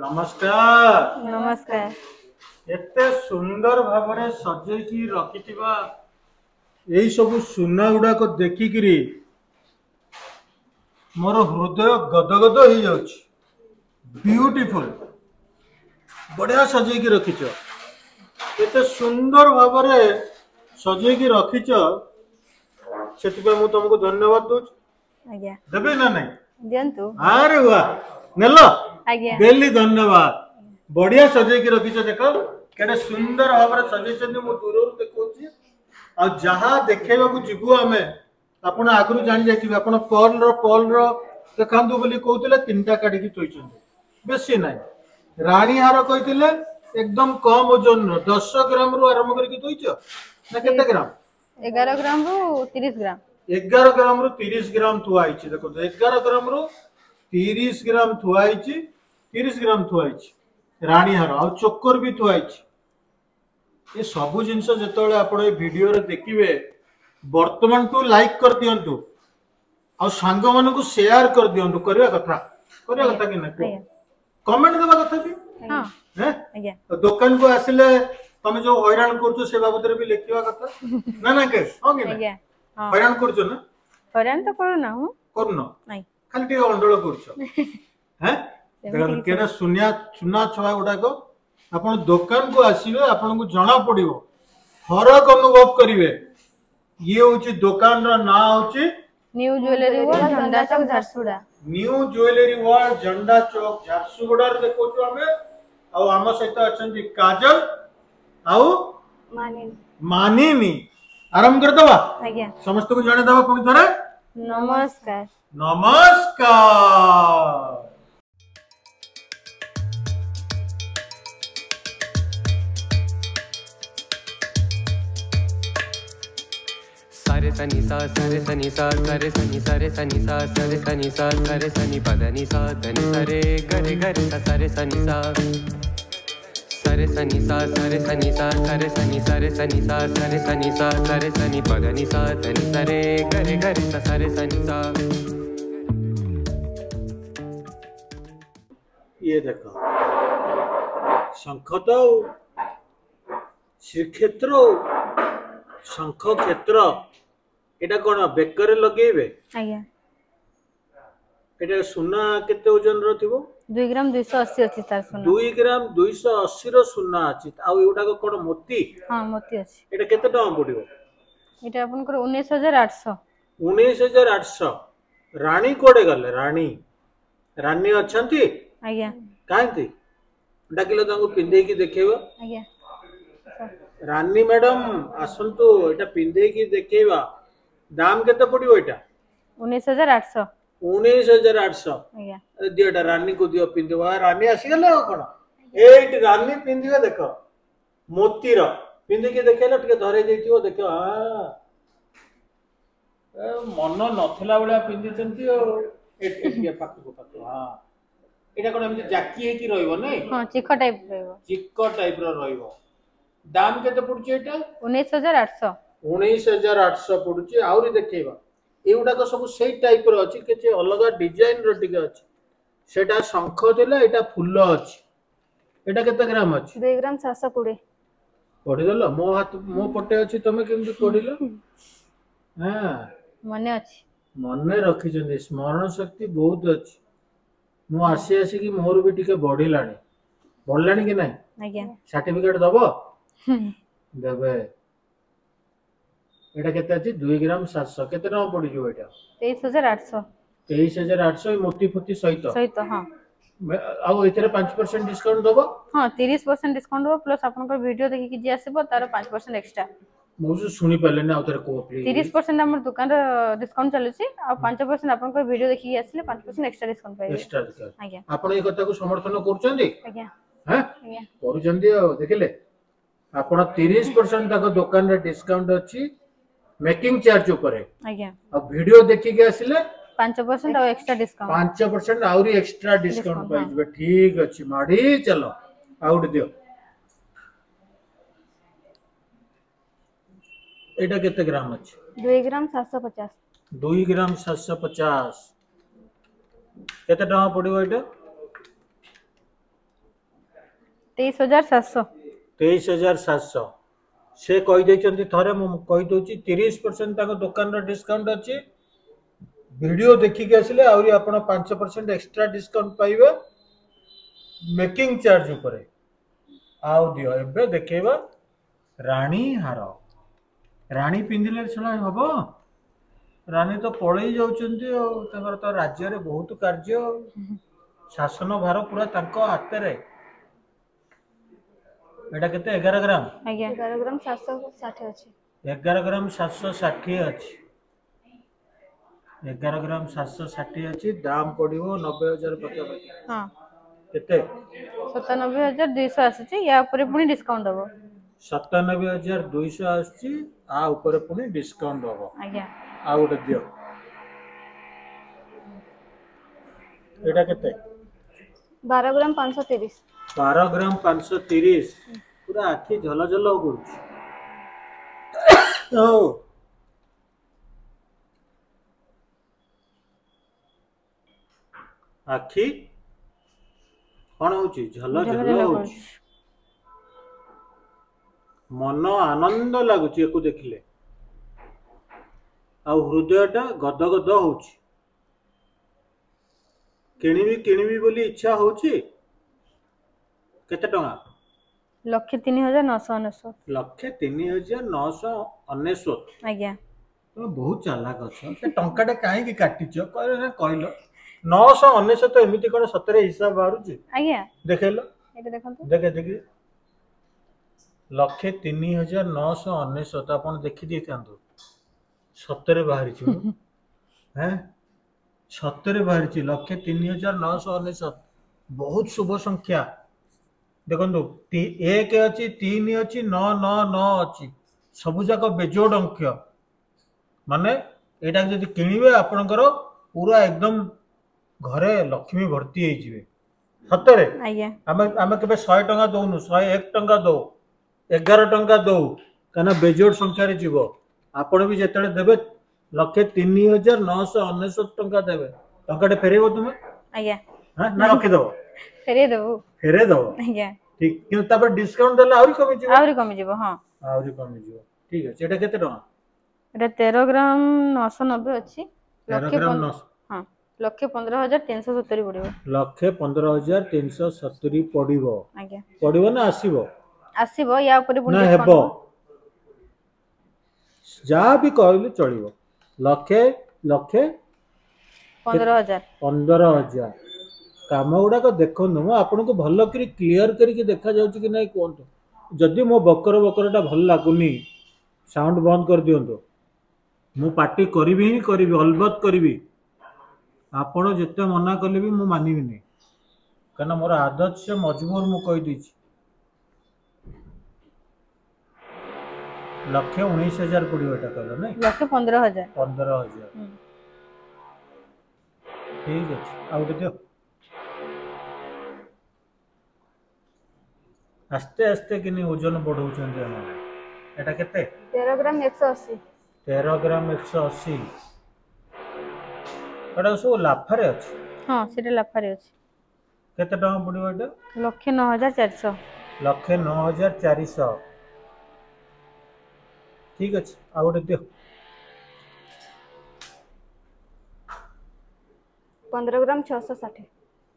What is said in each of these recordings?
नमस्कार। नमस्कार। एते सुंदर भावरे सजेकी रखिथिबा एई सब सुना गुडा को देखिकिरी मोर हृदय गदगद हो जाउछि। ब्यूटीफुल बढ़िया सजेकी रखिछ। एते सुंदर भावरे सजेकी रखिछ सेतिबा मु तुमको धन्यवाद दूछ। आज्ञा देबे ना नहीं दियंतु। अरे वाह नेलो आज्ञा दिल्ली धन्यवाद। बढ़िया सजेकी रखिछ देखो केडे सुंदर भावरे सजेछन मु दूरରୁ देखौछि। आ जहा देखेबा को जिबु हमें आपण आगरु जानि जाइथिबे आपण पॉल रो देखांदु बोली कहउतले तीनटा काढी की तोइछन बेसी नाही। रानी हार कहितले एकदम कम ओजन रो 10 ग्राम रो आरंभ करके तोइछ ना केते ग्राम 11 ग्राम रो 30 ग्राम 11 ग्राम रो 30 ग्राम थुआइछि। देखो 11 ग्राम रो 30 ग्राम थुआइछि 30 ग्राम थुआइछि रानी हार आ चोकर भी थुआइछि। ये सबु जिनस जेतोले आपण ए वीडियो रे देखिबे वर्तमान टू लाइक कर दियंतु आ सांग मानन को शेयर कर दियंतु करिया कथा कि ना कमेंट देबा कथा भी हां हैं आज्ञा दुकान को आसिले तमे जो हैरान करछो से बाबत रे भी लिखिबा कथा ना ना के हो कि ना आज्ञा हां हैरान करछो ना हैरान तो करू ना हूं करनो नहीं खाली टे अंडळ करछो हैं देखो केना सुना छवा गुडा को आपण दुकान को आसीबे आपण को जणा पड़िबो फरक अनुभव करिवे। ये होची दुकान रा ना होची न्यू ज्वेलरी वर्ल्ड झंडा चौक झारसुगुड़ा। न्यू ज्वेलरी वर्ल्ड झंडा चौक झारसुगुड़ा रे देखो जो हमें आ हम सहित अछन जी काजल आउ मानिनी आराम कर दवा आज्ञा समस्त को जाने दवा पुनी थरे नमस्कार। नमस्कार। सारे सनी सा सारे सनी सा सारे सनी सारे सनी सा सारे सनी सा सारे सनी पदनी सा धनी सारे गरे गरे सा सारे सनी सा सारे सनी सा सारे सनी सा सारे सनी सारे सनी सा सारे सनी सा सारे सनी पदनी सा धनी सारे गरे गरे सा सारे सनी सा। ये देखो शंख तो श्रीक्षेत्र शंख क्षेत्र एटा कोन बेकर लगेबे आज्ञा एटा सुना केते ओजन रो थिबो 2 ग्राम 280 अछि तार सुना 2 ग्राम 280 रो सुना अछि आ एउडा को कोन मोती हां मोती अछि। एटा केते टका पडिबो एटा आपन को 19800 19800 रानी कोडे गले रानी अछंती आज्ञा कांती डाकिलो तांको पिंदे की देखेबो आज्ञा रानी मैडम आसंतु एटा पिंदे की देखेबा दाम केते पडिबो एटा 19800 19800 आज्ञा अरे दियोटा रानी को दियो पिंदवा रानी आसी गले कोन एट रानी पिंदिबे देखो मोती रो पिंदे के देखेला टिके धरे देथिबो देखो हां मन नथला बेला पिंदी चंती ओ एटिके पाकु हां एटा कोन एमति जाकी हे की रहइबो नै हां चिक्का टाइप रहइबो चिक्का टाइप रो रहइबो। दाम केते पडुची एटा 19800 19800 पडुची आउरी देखेबा एउडा को सब सेई टाइप रो अछि केचे अलग डिजाइन रो टिके अछि सेटा शंख देला एटा फूल अछि एटा केते ग्राम अछि 2 ग्राम 720 पढि देलो मो हाथ मो पटे अछि तमे केमति पढिलो हां मने अछि मने रखि जंदी स्मरण शक्ति बहुत अछि मु आसी कि मोर भी टिके बढ़लानी कि नहीं आज्ञा सर्टिफिकेट दबो देबे एटा केते अछि 2 ग्राम 700 केते टका पड़ी जो एटा 23800 23800 मोती फुती सहित हां आ एतरे 5% डिस्काउंट दबो हां 30% डिस्काउंट दबो प्लस आपन को वीडियो देखि कि जे आसीबो तार 5% एक्स्ट्रा मुझे सुनी पले ना उतरे को प्लीज 30% हमर दुकान रे डिस्काउंट चलै छी आ 5% आपन को वीडियो देखि आसीले 5% एक्स्ट्रा डिस्काउंट पाइबे एक्स्ट्रा डिस्काउंट आज्ञा आपण ए कथा को समर्थन करचंदी आज्ञा हैं आज्ञा करूचंदी देखिले आपण 30% तक दुकान रे डिस्काउंट अछि मेकिंग चार्ज ऊपर आज्ञा अब वीडियो देखि के आसीले 5% और एक्स्ट्रा डिस्काउंट 5% आउरी एक्स्ट्रा डिस्काउंट पाइबे ठीक अछि माडी चलो आउट दियो एटा केते ग्राम अछि 2 ग्राम 750 2 ग्राम 750 केते टका पड़िबो एटा 23,700 23,700 से कही थे मु कहीदे 30% दुकान डिस्काउंट अच्छी वीडियो देखिक आसिले आहरी आपण 5% एक्स्ट्रा डिस्काउंट पाइबे मेकिंग चार्ज ऊपर आउ दियो एबे देखेबा रानी हार रानी पिंधिले छला हबो रानी तो पड़े जाउचंती तो राज्य रे बहुत कार्य शासन भार पूरा तांको हाथ रे एटा केते 11 ग्राम आज्ञा 11 ग्राम 760 ଅଛି 11 ग्राम 760 अच्छी 11 ग्राम 760 अच्छी दाम पड़िबो 90,000 पाखापाखि हाँ केते 97,200 आसी या ऊपर पुणी डिस्काउंट दबो 97,200 आसी आ ऊपर पुणी डिस्काउंट दबो आज्ञा आ गोटे दियो एटा केते 12 ग्राम 530 12 ग्राम 530 पूरा आखि झल झल करूछ ओ आखि कौन होची झल झल होची मन आनंद लागुची एको देखिले आ हृदयटा गद गद होची किनिबी बोली इच्छा होची केते टंगा 1,03,999 1,03,999 आज्ञा तुम बहुत चालाक अछ से टंकाटे काहे काटिछ कहलो 999 एमिति कोन सतरे हिसाब बारुची आज्ञा देखेलो एटा देखंतु देखी 1,03,999 आपण देखि दिथांतु सतरे बाहरी छु हैं सतरे बाहरी छि 1,03,999 बहुत शुभ संख्या देखो 1 अच्छी 3 अच्छी 999 अच्छी सबू जाक बेजोड़ अंक माने एटा जदि किनिबे आपनकर पूरा एकदम घरे लक्ष्मी भर्ती हो जिवे सतरे आज्ञा आमे केबे 100 टंका दउनु 101 टंका दो 11 टंका दो कना बेजोड़ संख्या रे जीवो आपण भी जेतले देबे 1,03,999 टंका देबे टंकाटे फेरेबो तुमे आज्ञा हां ना रखि दो फेरे देबो आज्ञा ठीक कि तापर डिस्काउंट देला आउरी कमी जीवो आउरी कमी जीवो हां आउरी कमी जीवो ठीक है एटा केते टंका एटा 13 ग्राम 990 अछि 13 ग्राम 9 हां 1,15,370 पड़िबो 1,15,370 पड़िबो आज्ञा पड़िबो ना आसीबो आसीबो या ऊपर पुणी ना हेबो जा भी कहले चलिबो लक्षे 15,000 काम गुड़ाक देखो मु आपन को भल करी क्लियर करके देखा जाउची कि नहीं कहतो जदि मो बकरटा भल लागुनी साउंड बंद कर दियंतो मु पार्टी करिवि ही करिवि अलबत करिवि आपण जेते मना कले भी मु मानिबि नहीं कारण मोर आदत से मजबूर मु कहि दिछि 1,19,000 पड़ियो एटा कहलो नहीं 1,15,000 15,000 ठीक अछि आउ दियो आस्ते आस्ते कि ओजन बढ़ाऊँ एटा केते 13 ग्राम 180 13 ग्राम 180 एटा सब लाफारे अछि हां सेटा लाफारे अछि केते टका पड़िबो एटा 1,09,400 1,09,400 ठीक अछि आ गोटे दियो 15 ग्राम 660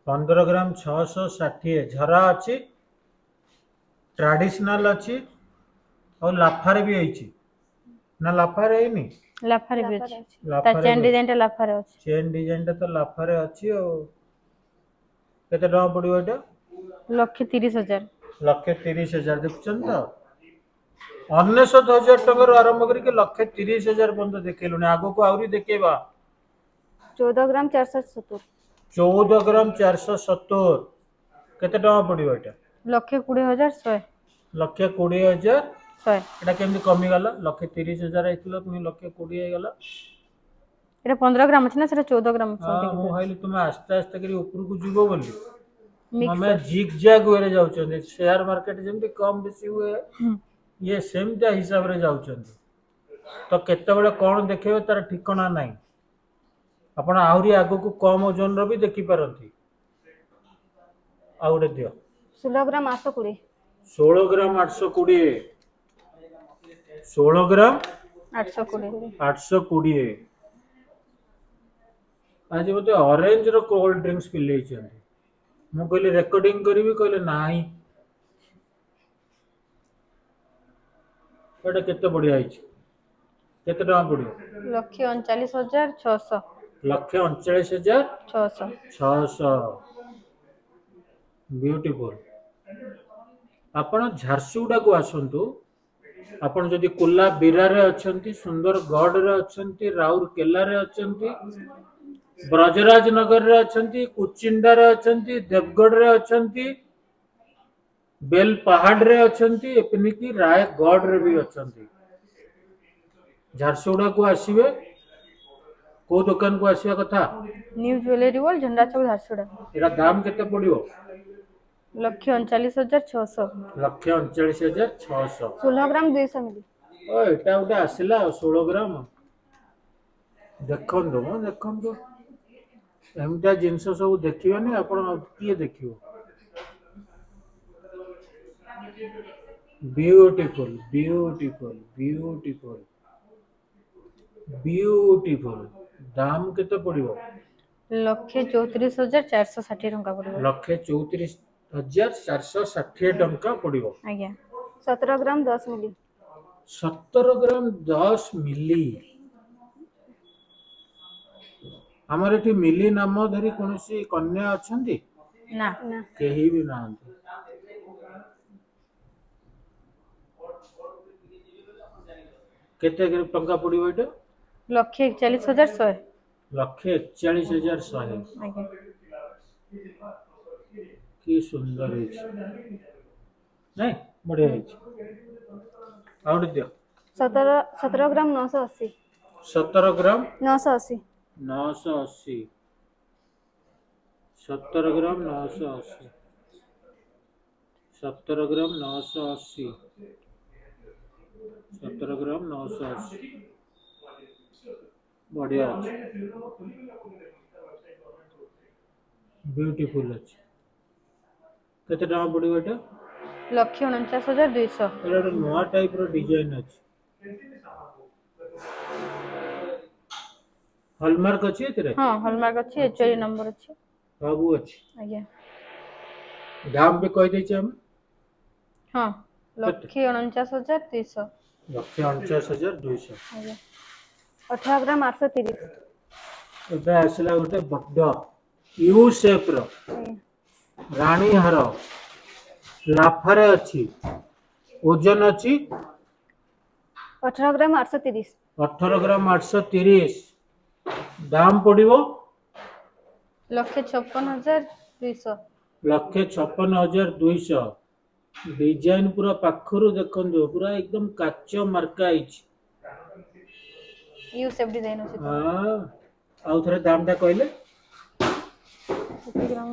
15 ग्राम 660 झरा अछि ट्रेडिशनल अछि और लाफारे भी आइछि ना लाफारे आइनी लाफारे भी अछि ता लाफारे चेन डिजाइन ता लाफारे अछि चेन डिजाइन ता तो लाफारे अछि ओ केते टका पड़िबो एटा 1,30,000 1,30,000 देखछन तो 99,000 टका रो आरंभ करी के 1,30,000 बंद देखेलुनी आगो को आउरी देखेबा 14 ग्राम 470 14 ग्राम 470 केते टका पड़िबो एटा 1,20,100 1,20,100 100 एटा केमि कमी गला 1,30,000 आइतलो तुम 1,20,000 आइ गला एटा 15 ग्राम अछि ना सेटा 14 ग्राम हां समथिंग मो भाईली तुम आस्ते आस्ते करी ऊपर को जीवो बोली मिक्स हमें जिग जैग वे जाउछन शेयर मार्केट जेमति कम बेसी हुए ये सेमटा हिसाब रे जाउछन तो केते बेले कोन देखिबे तार ठिकाना नाही आपण आहुरी आगो को कम ओजन रो भी देखि पारंती आउडे दियो 16 ଗ୍ରାମ 820 16 ଗ୍ରାମ 820 16 ଗ୍ରାମ 820 820 आज बोलते ऑरेंज रो कोल्ड ड्रिंक्स पिले मु कहली रेकर्डिंग करी कहले नाही एटा केते बढ़िया हिच केते टका पड़ियो 1,39,600 1,39,600 600 ब्यूटीफुल आपण झारसुगुड़ा को आसंतु आपण जदि कोल्ला बिरा रे अछंती सुंदरगढ़ रे अछंती राउरकेला रे अछंती ब्रजराज नगर रे अछंती कुचिंडा रे अछंती देवगढ़ रे अछंती बेल पहाड़ रे अछंती एपनिकी रायगढ़ रे भी अछंती झारसुगुड़ा को आसीबे को दुकान को आसीबा कथा न्यू ज्वेलरी वर्ल्ड झंडा चौक झारसुगुड़ा एरा दाम केते पड़ियो 1,39,600 1,39,600 16 ग्राम 200 मिली ओ एटा उटा आसिला 16 ग्राम देखंदो एमटा जिंस सब देखिबानी आपण किए देखियो ब्यूटीफुल ब्यूटीफुल ब्यूटीफुल ब्यूटीफुल दाम केते पड़ियो 1,34,460 टंका पड़िबो 1,34,460 टंका पड़ियो आज्ञा 17 ग्राम 10 मिली 17 ग्राम 10 मिली हमर एठी मिली नाम धरी कोनसी कन्या अछंती ना ना केही भी नांती केते टंका पड़ियो एटा 1,41,100 1,41,100 आज्ञा की सुंदर है नहीं बढ़िया है आउट दियो 17 ग्राम 980 17 ग्राम 980 980 17 ग्राम 980 17 ग्राम 980 17 ग्राम 980 बढ़िया अच्छे ब्यूटीफुल अच्छे केते टका पड़ियो एटा 1,49,200 एटा नया टाइप रो डिजाइन अछि हॉलमार्क अछि एतरे हाँ हॉलमार्क अच्छी एचआई नंबर अच्छी बाबू अछि आज्ञा दाम भी कह दै छी हम हाँ 1,49,200 1,49,200 आज्ञा 18 ग्राम 830 एटा आसला गोटे बड्ड यू शेप रो रानी हार लाफारे अछि ओजन अछि 18 ग्राम 830 18 ग्राम 830 दाम पड़िबो 1,56,200 1,56,200 डिजाइन पूरा पाखरु देखंदो पूरा एकदम काचो मार्का आइछ यू सेफ डिजाइन अछि हां आउ थरे दामटा कहले कितने ग्राम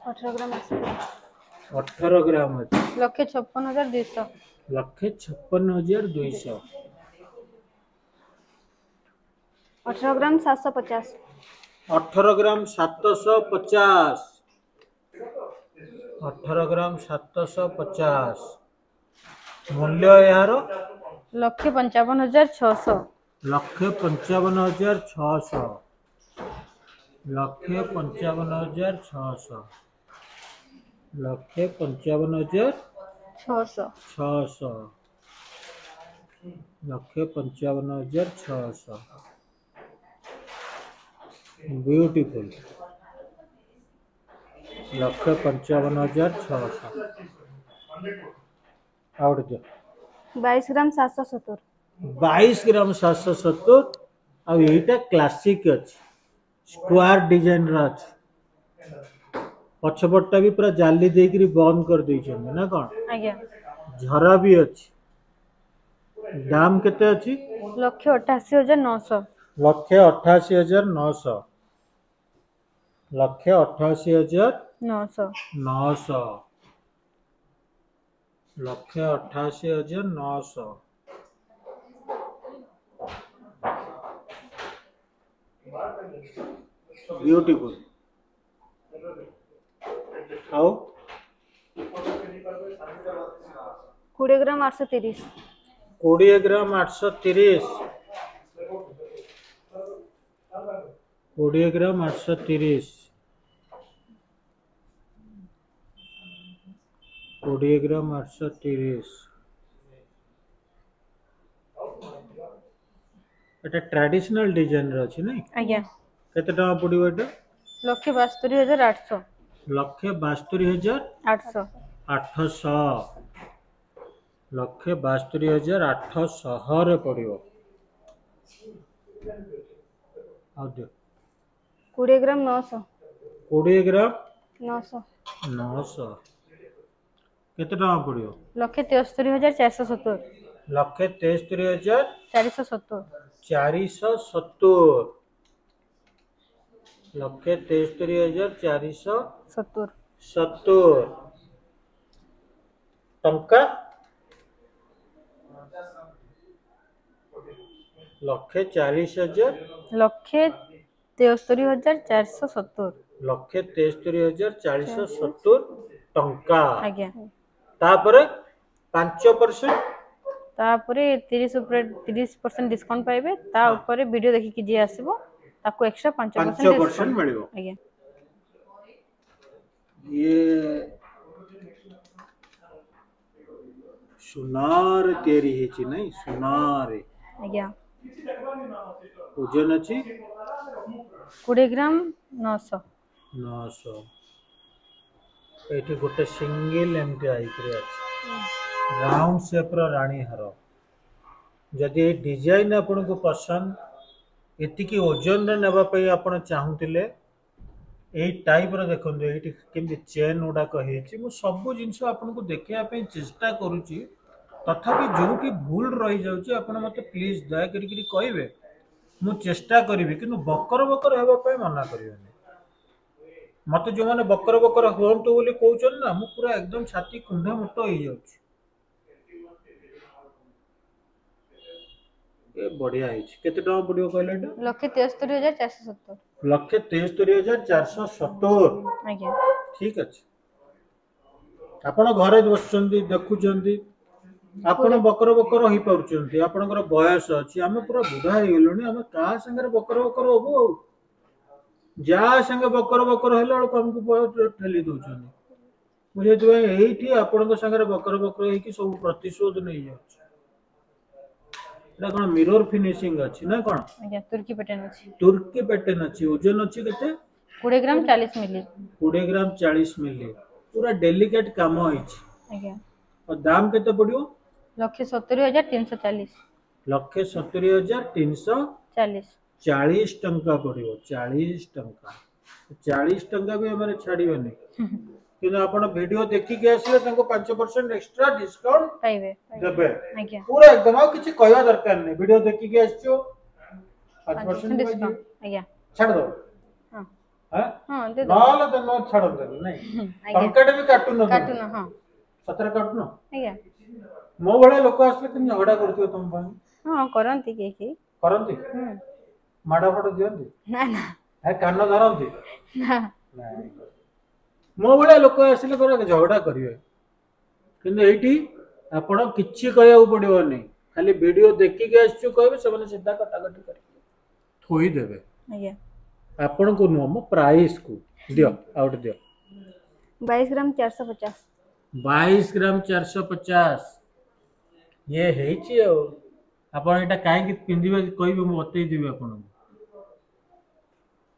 18 ग्राम 830 18 ग्राम अछि 1,56,200 1,56,200 18 ग्राम 750 18 ग्राम 750 18 ग्राम 750 मूल्य यार 1,55,600 1,55,600 1,55,600 600 1,55,600 1,55,600 ब्यूटीफुल 1,55,600 आउट दियो 22 ग्राम 770 22 ग्राम 770 आ एटा क्लासिक अछि स्क्वायर डिजाइन रा अछि पछपट्टा भी पूरा जाली देकरी बंद कर दैछन ना कोन आज्ञा झरा भी अछि दाम केते अछि 1,88,900 1,88,900 1,88,900 1,88,900 ब्यूटीफुल आओ 20 ग्राम 830 20 ग्राम 830 20 ग्राम 830 20 ग्राम 830 एटा ट्रेडिशनल डिजाइन रो अछि नै आज्ञा केते टका पड़िबो एटा 1,72,800 1,72,800 800 1,72,800 रे पड़िबो आ दे 20 ग्राम 900 20 ग्राम 900 900 केते टका पड़िबो 1,73,470 1,73,470 470 1,73,470 टंका 1,40,000 1,73,470 1,73,470 टंका आज्ञा तापरे 5% तापरे 30% डिस्काउंट पाइबे ता ऊपर वीडियो देखि कि जे आसीबो ताको एक्स्ट्रा 5% 5% डिस्काउंट मिलिबो आज्ञा ये सुनार तेरी हेची नहीं सुनार आज्ञा ओजन अछि 20 ग्राम 900 900 एठी गोटे सिंगल एमटी आइकरे अछि राउंड शेप रो रानी हार जदि डिजाइन आपन को पसंद एति की ओजन रे नेबा पई आपन चाहुतिले एई टाइप रो देखंदो एठी केमि चेन उडा कहिछि मु सब जिंस आपन को देखिया पे चेष्टा करूची तथापि जोटी भूल रही जाउची आपन मते प्लीज दया करी कहबे मु चेष्टा करिवि किनु बकर बकर हेबा पे मना करिवनि मते जो माने बकर बकर होंतु बोली कहउछन ना मु पूरा एकदम छाती कुंडा मोटो हो जाउची ए बढ़िया हिच केते टका पडियो कहले एटा 1,73,470 1,73,470 आज्ञा ठीक अछि आपण घरे बसचंदी देखुचंदी आपण बकर बकर होई पाउचंदी आपणकर बयस अछि हमें पूरा बुढ़ा हे गेलुनी हमें का संगे बकर बकर होबो जा संगे बकर बकर हेला हमको बहुत ठेली दोचंदी मुझे तो एठी आपण संगे बकर बकर हे कि सब प्रतिशोध नै जाउछ एटा कोन मिरर फिनिशिंग अछि ना कोन आज्ञा तुर्की पैटर्न अछि ओजन अछि केते 20 ग्राम 40 मिली 20 ग्राम 40 मिली पूरा डेलिकेट काम होइछ आज्ञा और दाम केते पड़ियो 1,70,340 1,70,340 40 टंका पड़ियो 40 टंका भी हमारे छाड़ियोनी किंतु आपण वीडियो देखि के आसीले ताको 5% एक्स्ट्रा डिस्काउंट पाइबे देबे आज्ञा पूरा एकदम आ किछि कहवा दरकार नै वीडियो देखि के आछियो 5% डिस्काउंट आज्ञा छाड़ दो हां हां हां दे दो नाले तो न छाड़ दे नै टंका भी काटू न हां सतरा काटू न आज्ञा मो बळे लोक आसले कि झगडा करथियो तुम पानी हां करंती के करंती माडा फटो दियंती ना ना है कान धरंती ना नहीं मो बळे लोक आसले पर झगडा करिवे किंतु एठी आपण किछि कहया पड़िबो नै खाली वीडियो देखि के आछियो कहबे सबने सीधा कटाकटी कर थोई देबे आज्ञा आपण को नो मो प्राइस को दियो आउट दियो 22 ग्राम 450 22 ग्राम 450 ये हेची आपण एटा काहे कि पिंदिबे कहबे मु बतै देबे आपण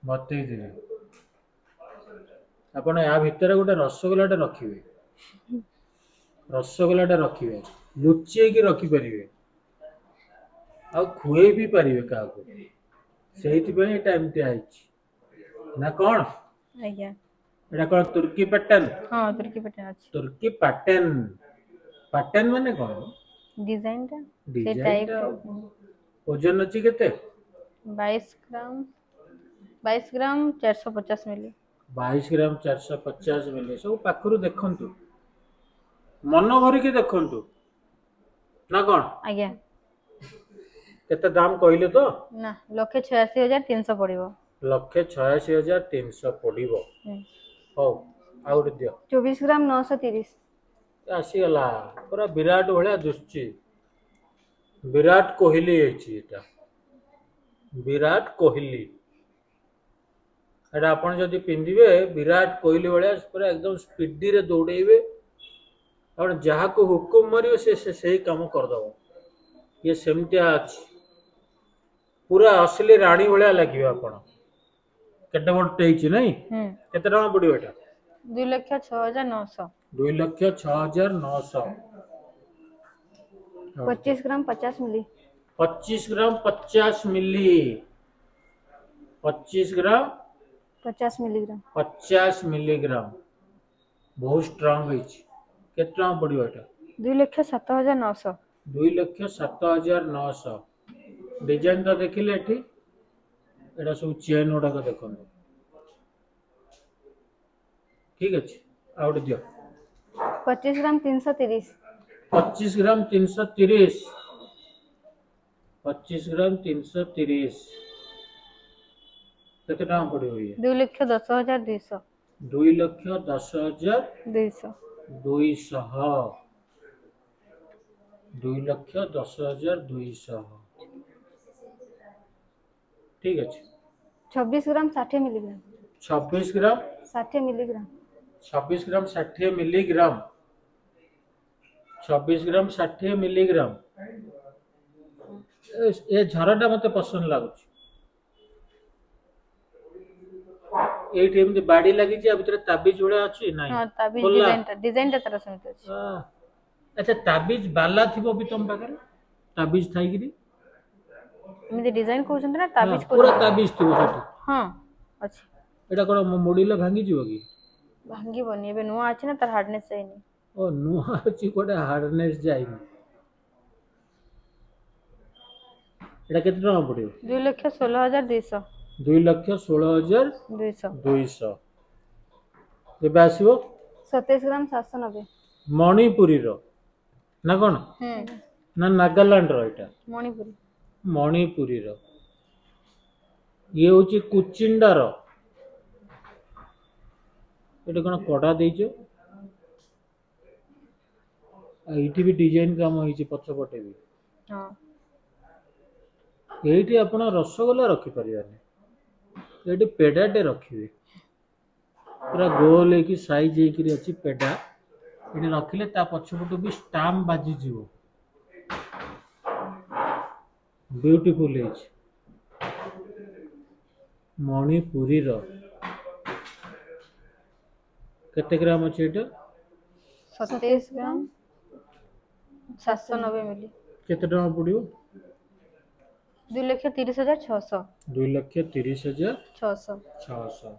बतै देबे आपण या भीतर गोटे रसगोल्लाटा रखिबे लुचै कि रखि परिबे आ खुए भी परिबे काको सेहिति पे एटा एमती आइछि ना कोन आज्ञा एटा कोन तुर्की पैटर्न हां तुर्की पैटर्न अछि तुर्की पैटर्न माने कोन डिजाइन ता से डिजाइन टाइप ओजन अछि केते 22 ग्राम 450 मिली 22 ग्राम 450 मिली सब पाखरु देखंतु मन भरि के देखंतु ना कोन आज्ञा केते दाम कहले तो ना 1,86,300 पड़िबो 1,86,300 पड़िबो हो आउट दियो 24 ग्राम 930 आसीगला पूरा विराट भाया दुसची विराट कोहली एटा विराट कोहली एटा आपण जदि पिंधिबे विराट कोहली भाया पूरा एकदम स्पीडी रे दौड़ेबे और जहाँ को हुकुम मारियो से काम कर दबो ये सेमतिया अछि पूरा असली रानी भाया लागियो आपण केते बडटे छि नै केते टका पडियो एटा 2,06,900 2,06,900 25 ग्राम 50 मिली 25 ग्राम 50 मिली 25 ग्राम 50 मिलीग्राम 50 मिलीग्राम बहुत स्ट्रांग है केतना पड़ियो एटा 2,07,900 2,07,900 डिजाइन तो देखिले एठी एटा सब चेन ओडा को देखन ठीक अछि आउट दियो 25 ग्राम 330 25 ग्राम 330 25 ग्राम 330 केते टाका पड़ियो ये 2,10,200 2,10,200 2,10,200 ठीक है 26 ग्राम 60 मिलीग्राम 26 ग्राम 60 मिलीग्राम 26 ग्राम 60 मिलीग्राम 26 ग्राम 60 मिलीग्राम ये झरटा मते पसंद लागुच एठी एमती बाडी लागि जे भितर ताबीज जोड़ा अछि नै हां ताबीज खोला। डिजाइन तरह समित अछि अच्छा ताबीज बाला थिबो भी तुम पाकर ताबीज थाइगिरी एमि डिजाइन कहउछन ना ताबीज को पूरा ताबीज थिबो सेठी हां अछि एटा कोन मोडिले भांगी जिवो की भांगी बनी एबे नुआ अछि ना तार हार्डनेस छै नै ओ नुआ अछि कोडे हार्डनेस जाइनी एटा केते टका पड़ियो 2,16,200 2,16,200 केबे आसीबो 27 ग्राम 790 मणिपुरी रो ना कोन ना नागालैंड रो एटा मणिपुरी मणिपुरी रो ये होची कुचिंडा रो एटा कोन कोडा देइछो एठी भी डिजाइन काम होईची पछपटे भी हां एठी आपण रसगोल्ला रखि परियानी एठी पेडाटे रखिबे पूरा गोल की साइज हेकरी अछि पेडा एठी रखिले ता पछपटो भी स्टाम्प बाजी जीवो ब्यूटीफुल एज मणिपुरी रो केते ग्राम अछि एटा 27 ग्राम 790 मिली केते टका पडियो 2,30,600 2,30,600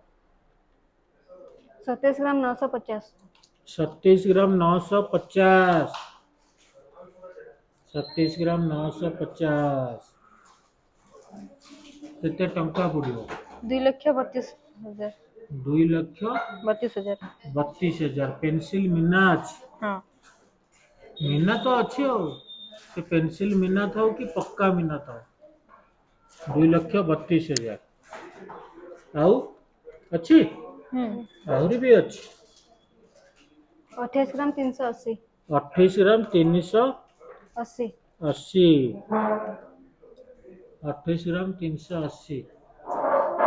27 ग्राम 950 27 ग्राम 950 27 ग्राम 950 केते टंका पडियो 2,32,000 2,32,000 पेंसिल मीना अछि हां मीना तो अच्छी हो कि पेंसिल मीना था कि पक्का मीना था 2,32,000 आउ अच्छी आहरी भी अच्छी 28 ग्राम 380 28 ग्राम 380 80 28 ग्राम 380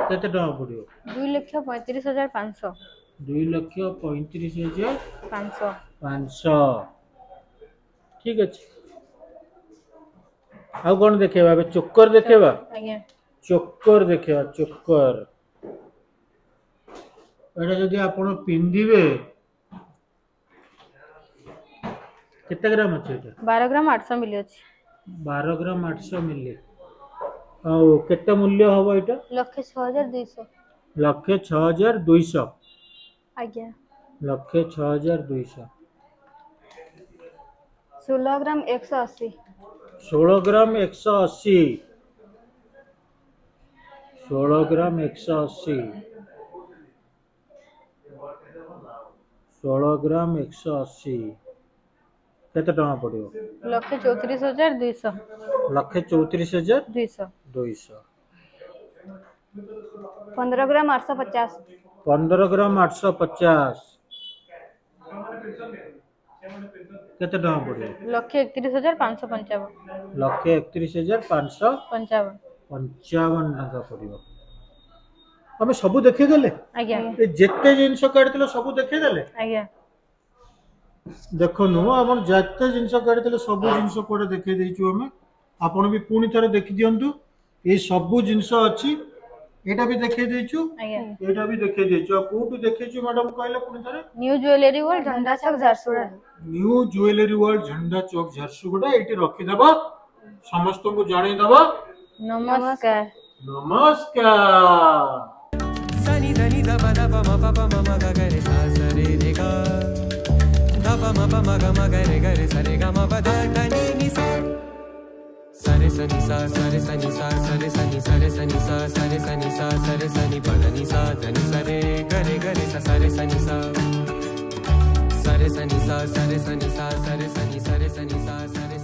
केते टका पड़ियो 2,35,500 2,35,500 ठीक अछि आउ कोन देखेबा बे चोकर देखेबा आज्ञा चोकर देखेबा चोकर एटा जदि आपण पिंदिबे केते ग्राम अछि एटा 12 ग्राम 800 मिली अछि 12 ग्राम 800 मिली आउ केते मूल्य होबो एटा 1,06,200 1,06,200 आज्ञा 1,06,200 16 ग्राम 180 16 ग्राम 180 16 ग्राम 180 16 ग्राम 180 केते टका पड़ियो 1,34,200 1,34,200 15 ग्राम 850 15 ग्राम 850 केते टका पड़ियो 1,31,555 1,31,555 55 टका पड़ियो तमे सब देखि देले आज्ञा ए जेते जिंस काढितलो सब देखि देले आज्ञा देखनु हमर जेते जिंस काढितलो सब जिंस कोडे देखि देइछु हमें आपण भी पुनी थरे देखि दियंतु ए सब जिंस अछि एटा भी देखि देइछु आज्ञा एटा भी देखि देइछु कोटु देखिछु मैडम कहले पुनी थरे न्यू ज्वेलरी वर्ल्ड झंडा चौक झारसुगुड़ा न्यू ज्वेलरी वर्ल्ड झंडा चौक झारसुगुड़ा एटी रखि देबा समस्त को जाने देबा नमस्कार नमस्कार सनी धनी दबा दबा म प म म ग ग रे सा सा रे रे ग दबा म प म ग म ग रे सा रे ग म प द ध नि नि सा सा रे सनी सा सा रे सनी सा सा रे सनी सा रे सनी सा सा रे सनी सा सा रे सनी प ध नि सा ध नि सा रे ग रे सा सा रे सनी सा सा रे सनी सा सा रे सनी सा सा रे सनी सा रे सनी सा सा रे